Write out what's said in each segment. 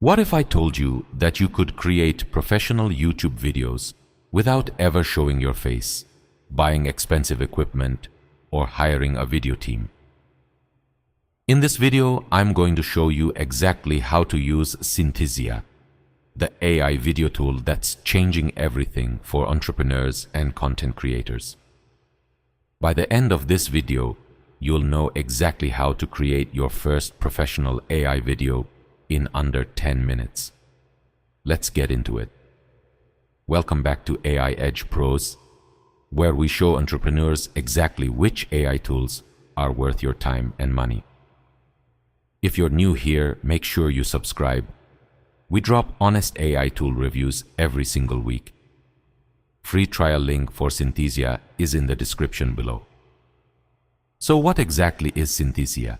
What if I told you that you could create professional YouTube videos without ever showing your face, buying expensive equipment, or hiring a video team? In this video, I'm going to show you exactly how to use Synthesia, the AI video tool that's changing everything for entrepreneurs and content creators. By the end of this video, you'll know exactly how to create your first professional AI video in under 10 minutes. Let's get into it. Welcome back to aiedgepros, where we show entrepreneurs exactly which AI tools are worth your time and money. If you're new here, make sure you subscribe. We drop honest AI tool reviews every single week. Free trial link for Synthesia is in the description below. So what exactly is Synthesia?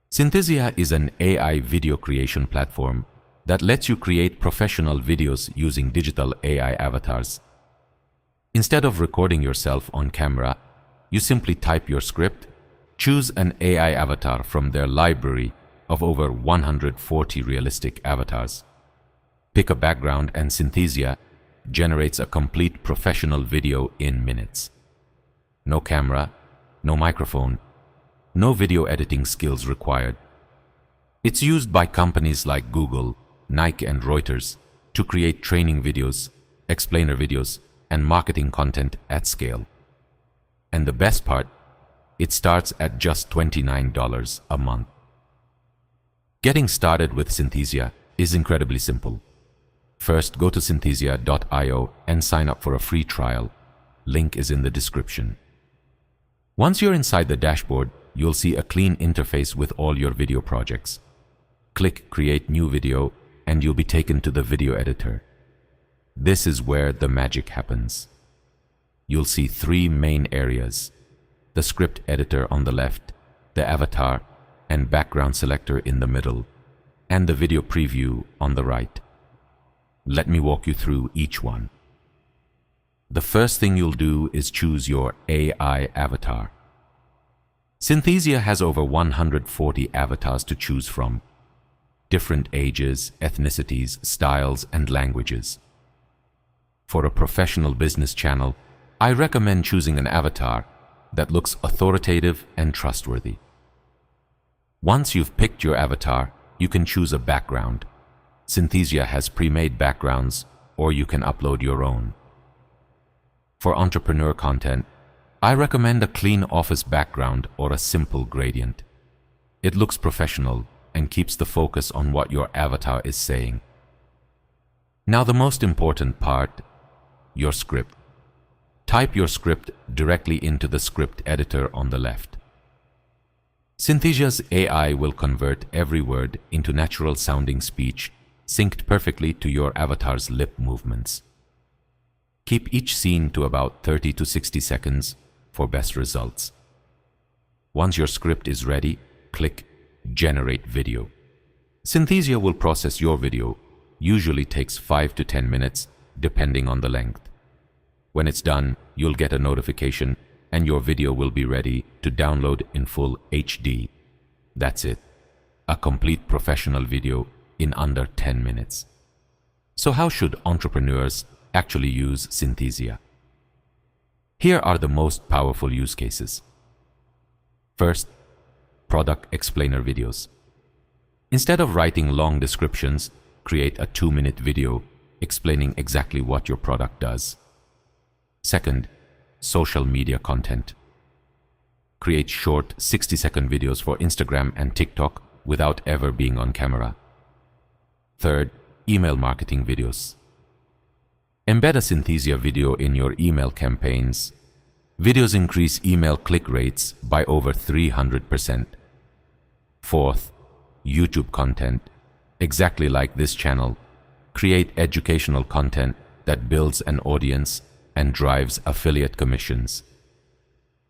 Synthesia is an AI video creation platform that lets you create professional videos using digital AI avatars. Instead of recording yourself on camera, you simply type your script, choose an AI avatar from their library of over 140 realistic avatars. Pick a background and Synthesia generates a complete professional video in minutes. No camera, no microphone, no video editing skills required. It's used by companies like Google, Nike and Reuters to create training videos, explainer videos, and marketing content at scale. And the best part, it starts at just $29 a month. Getting started with Synthesia is incredibly simple. First, go to synthesia.io and sign up for a free trial. Link is in the description. Once you're inside the dashboard, you'll see a clean interface with all your video projects. Click Create New Video and you'll be taken to the video editor. This is where the magic happens. You'll see three main areas: the script editor on the left, the avatar and background selector in the middle, and the video preview on the right. Let me walk you through each one. The first thing you'll do is choose your AI avatar. Synthesia has over 140 avatars to choose from, different ages, ethnicities, styles, and languages. For a professional business channel, I recommend choosing an avatar that looks authoritative and trustworthy. Once you've picked your avatar, you can choose a background. Synthesia has pre-made backgrounds, or you can upload your own. For entrepreneur content, I recommend a clean office background or a simple gradient. It looks professional and keeps the focus on what your avatar is saying. Now the most important part, your script. Type your script directly into the script editor on the left. Synthesia's AI will convert every word into natural sounding speech, synced perfectly to your avatar's lip movements. Keep each scene to about 30 to 60 seconds for best results. Once your script is ready, click Generate Video. Synthesia will process your video, usually takes 5 to 10 minutes, depending on the length. When it's done, you'll get a notification and your video will be ready to download in full HD. That's it. A complete professional video in under 10 minutes. So how should entrepreneurs actually use Synthesia? Here are the most powerful use cases. First, product explainer videos. Instead of writing long descriptions, create a 2-minute video explaining exactly what your product does. Second, social media content. Create short 60-second videos for Instagram and TikTok without ever being on camera. Third, email marketing videos. Embed a Synthesia video in your email campaigns. Videos increase email click rates by over 300%. Fourth, YouTube content. Exactly like this channel, create educational content that builds an audience and drives affiliate commissions.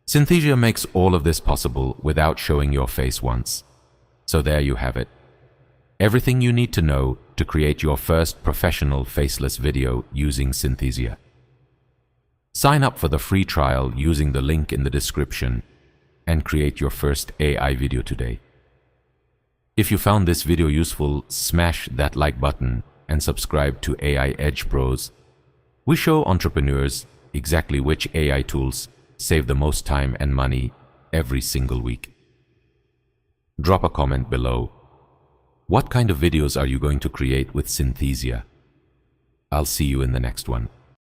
Synthesia makes all of this possible without showing your face once. So there you have it. Everything you need to know to create your first professional faceless video using Synthesia. Sign up for the free trial using the link in the description and create your first AI video today. If you found this video useful, smash that like button and subscribe to AI Edge Pros. We show entrepreneurs exactly which AI tools save the most time and money every single week. Drop a comment below. What kind of videos are you going to create with Synthesia? I'll see you in the next one.